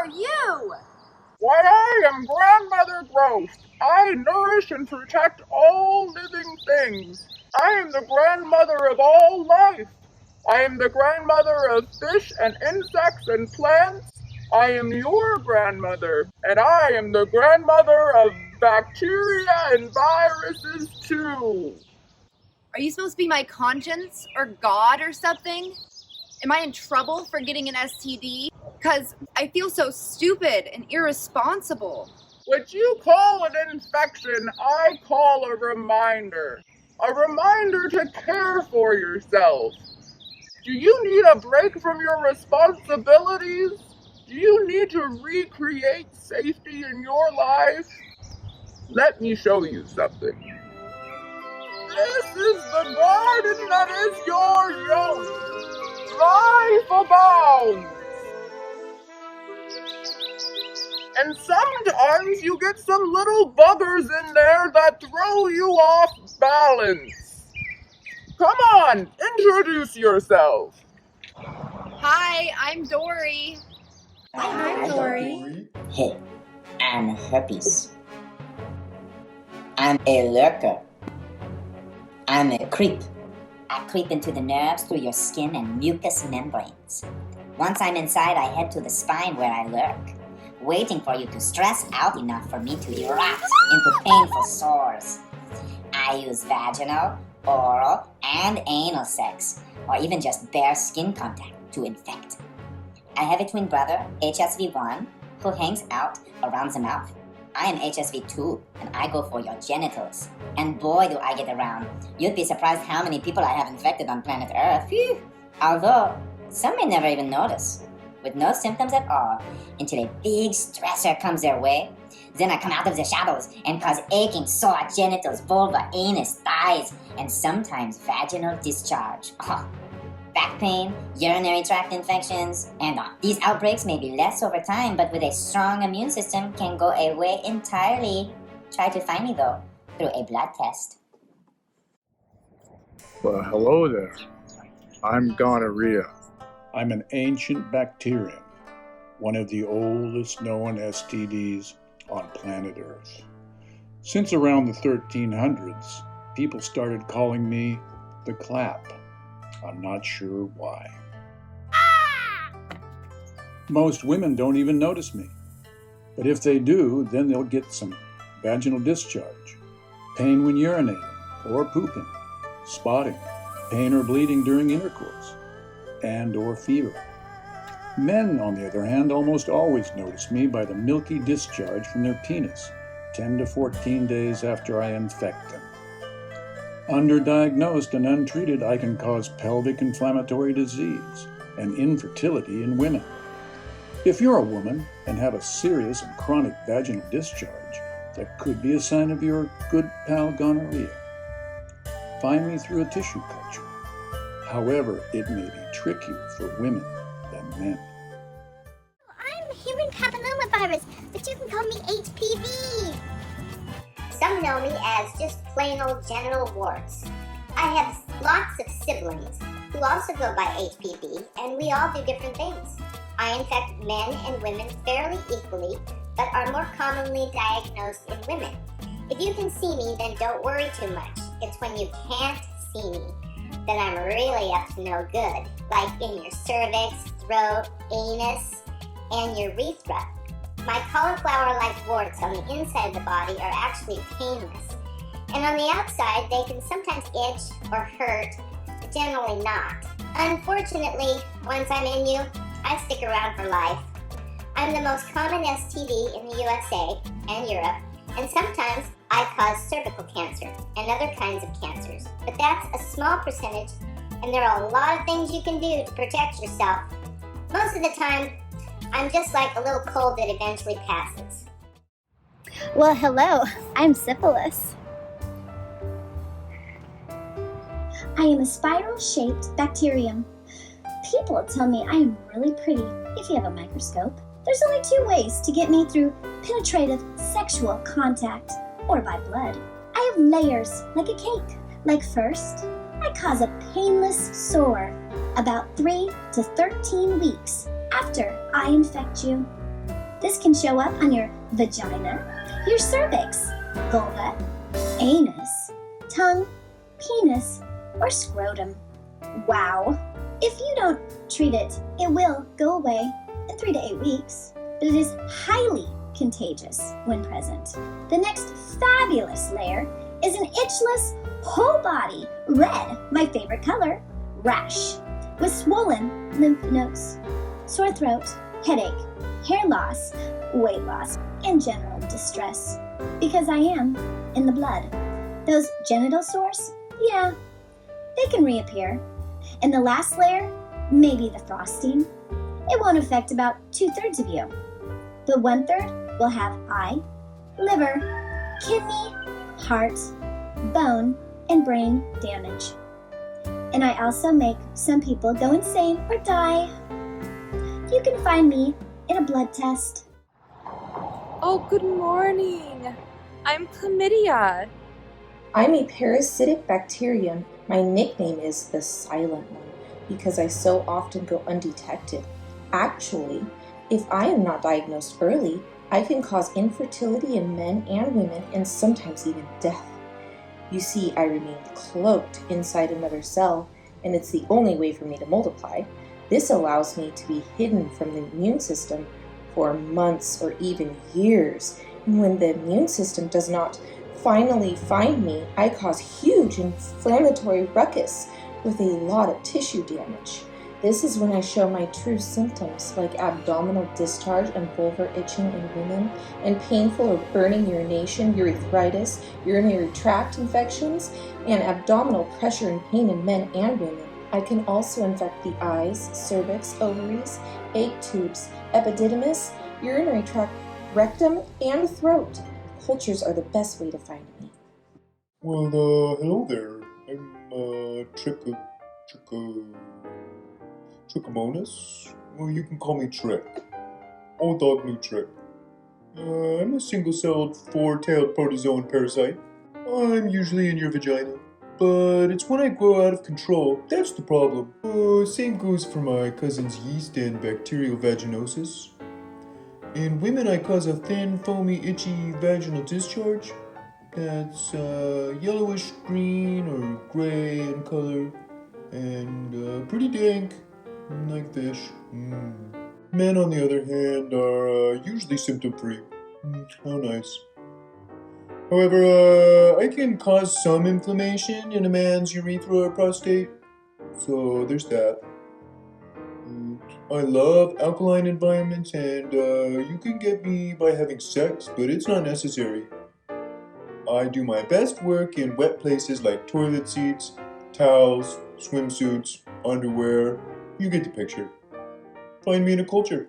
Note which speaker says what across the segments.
Speaker 1: are you?
Speaker 2: Why, I am Grandmother Growth. I nourish and protect all living things. I am the grandmother of all life. I am the grandmother of fish and insects and plants. I am your grandmother, and I am the grandmother of bacteria and viruses too.
Speaker 1: Are you supposed to be my conscience or God or something? Am I in trouble for getting an STD? Because I feel so stupid and irresponsible.
Speaker 2: What you call an infection, I call a reminder. A reminder to care for yourself. Do you need a break from your responsibilities? Do you need to recreate safety in your life? Let me show you something. This is the garden that is your young. Life abounds. And sometimes you get some little buggers in there that throw you off balance. Come on, introduce yourself.
Speaker 1: Hi, I'm Dory.
Speaker 3: Hi, Dory.
Speaker 4: Hey, I'm herpes. I'm a lurker. I'm a creep. I creep into the nerves through your skin and mucous membranes. Once I'm inside, I head to the spine where I lurk, waiting for you to stress out enough for me to erupt into painful sores. I use vaginal, oral, and anal sex, or even just bare skin contact to infect. I have a twin brother, HSV1, who hangs out around the mouth. I am HSV2, and I go for your genitals. And boy, do I get around. You'd be surprised how many people I have infected on planet Earth. Phew. Although, some may never even notice, with no symptoms at all, until a big stressor comes their way. Then I come out of the shadows and cause aching, sore genitals, vulva, anus, thighs, and sometimes vaginal discharge. Back pain, urinary tract infections, and on. These outbreaks may be less over time, but with a strong immune system can go away entirely. Try to find me, though, through a blood test.
Speaker 5: Well, hello there. I'm gonorrhea.
Speaker 6: I'm an ancient bacterium, one of the oldest known STDs on planet Earth. Since around the 1300s, people started calling me the clap. I'm not sure why. Most women don't even notice me. But if they do, then they'll get some vaginal discharge, pain when urinating or pooping, spotting, pain or bleeding during intercourse, and or fever. Men, on the other hand, almost always notice me by the milky discharge from their penis 10 to 14 days after I infect them. Underdiagnosed and untreated, I can cause pelvic inflammatory disease and infertility in women. If you're a woman and have a serious and chronic vaginal discharge, that could be a sign of your good pal gonorrhea. Find me through a tissue culture. However, it may be trickier for women than men.
Speaker 3: I'm human papillomavirus, but you can call me HPV.
Speaker 7: Some know me as just plain old genital warts. I have lots of siblings who also go by HPV, and we all do different things. I infect men and women fairly equally, but are more commonly diagnosed in women. If you can see me, then don't worry too much. It's when you can't see me that I'm really up to no good, like in your cervix, throat, anus, and urethra. My cauliflower-like warts on the inside of the body are actually painless. And on the outside, they can sometimes itch or hurt, but generally not. Unfortunately, once I'm in you, I stick around for life. I'm the most common STD in the USA and Europe, and sometimes I cause cervical cancer and other kinds of cancers. But that's a small percentage, and there are a lot of things you can do to protect yourself. Most of the time, I'm just like a little cold that eventually passes.
Speaker 3: Well, hello. I'm syphilis. I am a spiral-shaped bacterium. People tell me I am really pretty if you have a microscope. There's only two ways to get me through penetrative sexual contact, or by blood. I have layers like a cake. Like first, I cause a painless sore about 3 to 13 weeks after I infect you. This can show up on your vagina, your cervix, vulva, anus, tongue, penis, or scrotum. Wow! If you don't treat it, it will go away in 3 to 8 weeks, but it is highly contagious when present. The next fabulous layer is an itchless, whole body, red, my favorite color, rash, with swollen lymph nodes, sore throat, headache, hair loss, weight loss, and general distress. Because I am in the blood. Those genital sores, yeah, they can reappear. And the last layer, maybe the frosting, it won't affect about 2/3 of you. But 1/3 will have eye, liver, kidney, heart, bone, and brain damage. And I also make some people go insane or die. You can find me in a blood test.
Speaker 8: Oh, good morning. I'm chlamydia.
Speaker 9: I'm a parasitic bacterium. My nickname is the silent one because I so often go undetected. Actually, if I am not diagnosed early, I can cause infertility in men and women and sometimes even death. You see, I remain cloaked inside another cell, and it's the only way for me to multiply. This allows me to be hidden from the immune system for months or even years. And when the immune system does not finally find me, I cause huge inflammatory ruckus with a lot of tissue damage. This is when I show my true symptoms like abdominal discharge and vulvar itching in women, and painful or burning urination, urethritis, urinary tract infections, and abdominal pressure and pain in men and women. I can also infect the eyes, cervix, ovaries, egg tubes, epididymis, urinary tract, rectum, and throat. Cultures are the best way to find me.
Speaker 10: Well, hello there. I'm, Trichomonas. Well, you can call me Trick. Old dog, new trick. I'm a single-celled, four-tailed protozoan parasite. I'm usually in your vagina. But it's when I grow out of control, that's the problem. Same goes for my cousin's yeast and bacterial vaginosis. In women, I cause a thin, foamy, itchy vaginal discharge that's yellowish green or gray in color and pretty dank, like fish. Men, on the other hand, are usually symptom-free. How nice. However, I can cause some inflammation in a man's urethra or prostate, so there's that. I love alkaline environments, and you can get me by having sex, but it's not necessary. I do my best work in wet places like toilet seats, towels, swimsuits, underwear. You get the picture. Find me in a culture.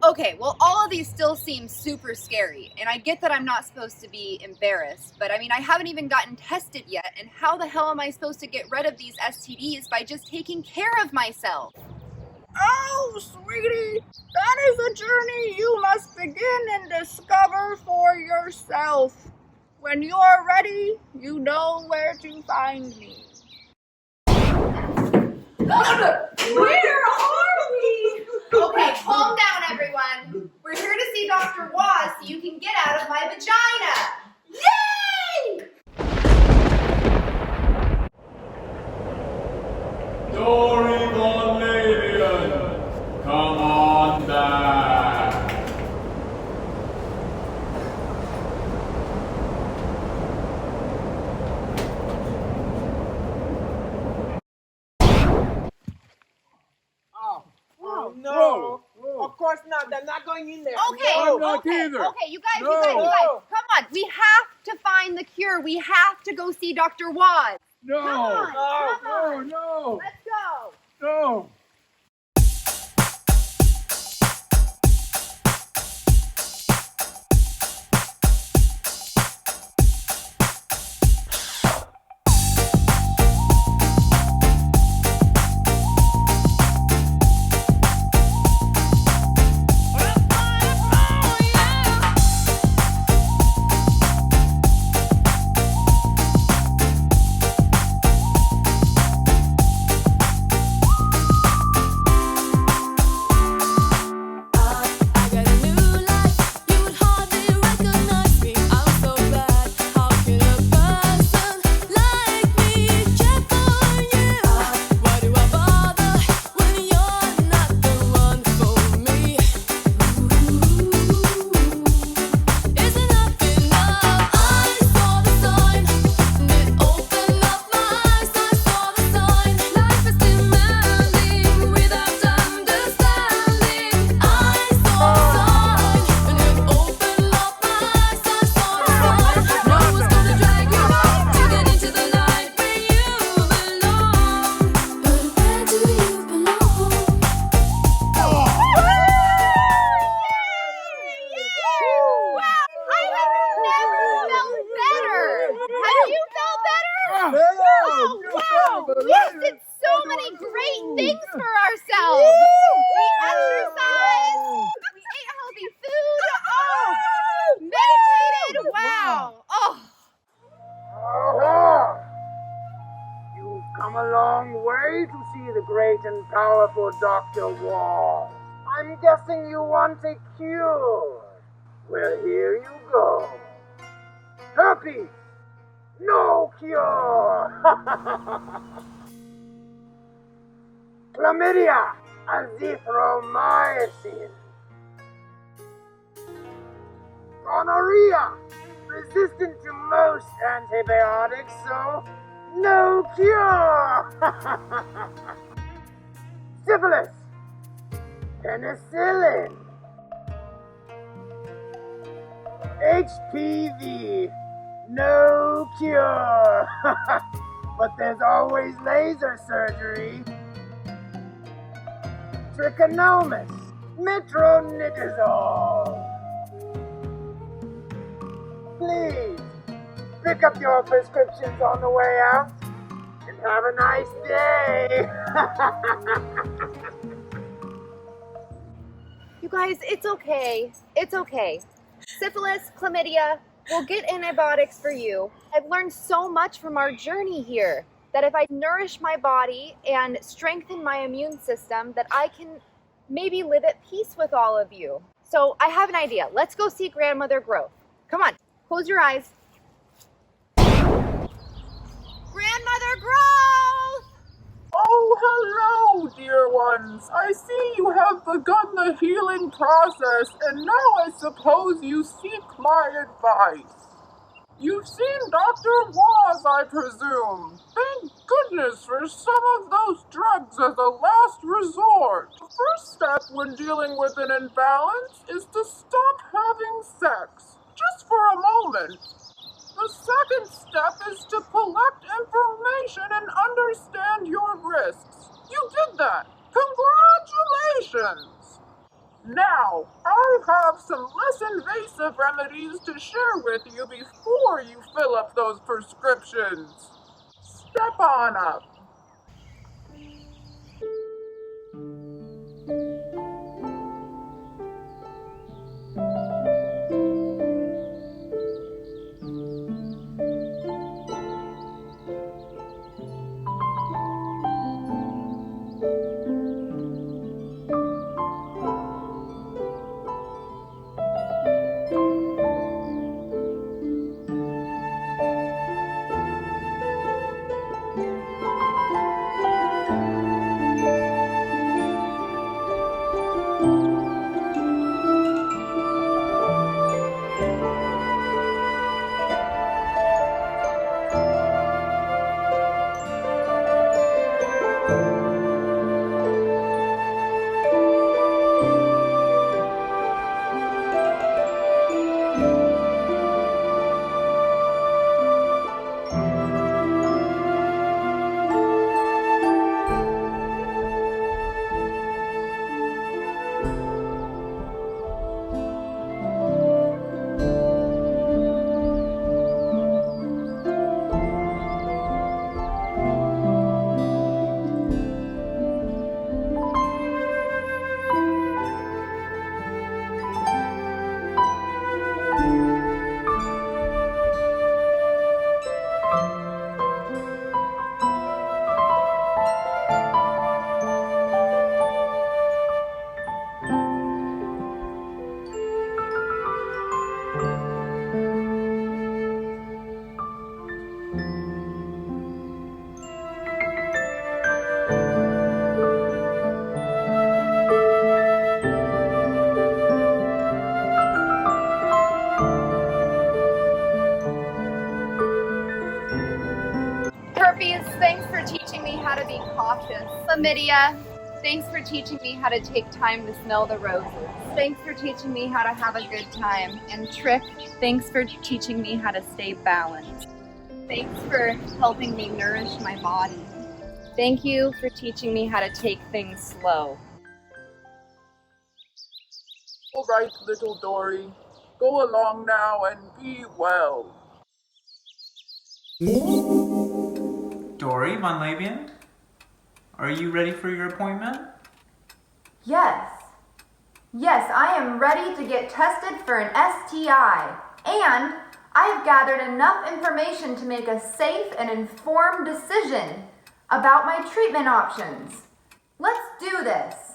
Speaker 1: Okay, well, all of these still seem super scary, and I get that I'm not supposed to be embarrassed, but I mean, I haven't even gotten tested yet, and how the hell am I supposed to get rid of these STDs by just taking care of myself?
Speaker 2: Oh, sweetie, that is a journey you must begin and discover for yourself. When you are ready, you know where to find me.
Speaker 1: Where are we? Okay, calm down, everyone. We're here to see Dr. Waz so you can get out of my vagina. Yay!
Speaker 11: Dory Von Labian, come on back.
Speaker 2: Oh, no. Of course not. They're not going in there.
Speaker 1: Okay,
Speaker 2: No.
Speaker 1: okay, you guys. Come on. We have to find the cure. We have to go see Dr. Waz.
Speaker 6: No.
Speaker 1: Come on.
Speaker 6: No.
Speaker 1: Let's go.
Speaker 6: No.
Speaker 12: see the great and powerful Dr. Wall. I'm guessing you want a cure. Well, here you go. Herpes! No cure! Chlamydia! Azithromycin. Gonorrhea! Resistant to most antibiotics, so no cure! Syphilis! Penicillin! HPV! No cure! But there's always laser surgery. Trichomonas! Metronidazole! Please, pick up your prescriptions on the way out, and have a nice day!
Speaker 1: You guys, it's okay. It's okay. Syphilis, chlamydia, we'll get antibiotics for you. I've learned so much from our journey here that if I nourish my body and strengthen my immune system, that I can maybe live at peace with all of you. So I have an idea. Let's go see Grandmother Growth. Come on, close your eyes. Grandmother Growth!
Speaker 2: Oh, hello, dear ones. I see you have begun the healing process, and now I suppose you seek my advice. You've seen Dr. Waz, I presume. Thank goodness for some of those drugs as a last resort. The first step when dealing with an imbalance is to stop having sex, just for a moment. The second step is to collect information and understand your risks. You did that. Congratulations! Now, I have some less invasive remedies to share with you before you fill up those prescriptions. Step on up.
Speaker 1: Herpes, thanks for teaching me how to be cautious. Chlamydia, thanks for teaching me how to take time to smell the roses. Thanks for teaching me how to have a good time. And Trick, thanks for teaching me how to stay balanced. Thanks for helping me nourish my body. Thank you for teaching me how to take things slow.
Speaker 2: All right, little Dory. Go along now and be well.
Speaker 13: Dory von Labian, are you ready for your appointment?
Speaker 14: Yes. Yes, I am ready to get tested for an STI. And I've gathered enough information to make a safe and informed decision. about my treatment options. Let's do this.